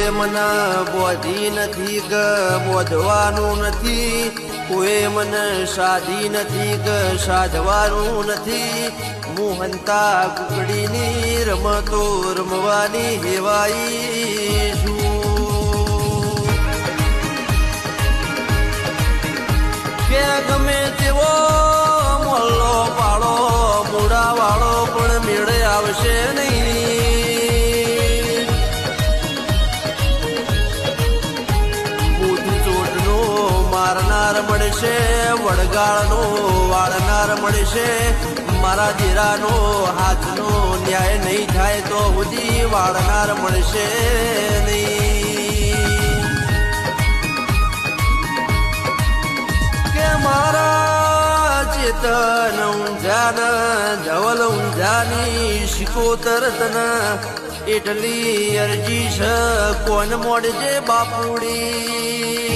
કોઈ મને બોધી નથી કે બોધવાનું નથી, કોઈ મને સાધી નથી કે સાધવાનું નથી. મોહનતા કુકડીની રમતો રમવાની હેવાઈ છું કે ગમે તેવો મોલ્લો પાડો મૂડા વાળો પણ મેળે આવશે નહીં. બુધ ચોટનો મારનાર મળશે, વડગાળનો વાળનાર મળશે. મારા દીરાનો હાથનો ન્યાય નહીં થાય તો સુધી વાળનાર મળશે નહીં. કે મારા ચેતન ઊંઝાન ધવલ ઊંઝાની શિકોતર તન એટલી અરજી છે કોણ મોડજે બાપુડી.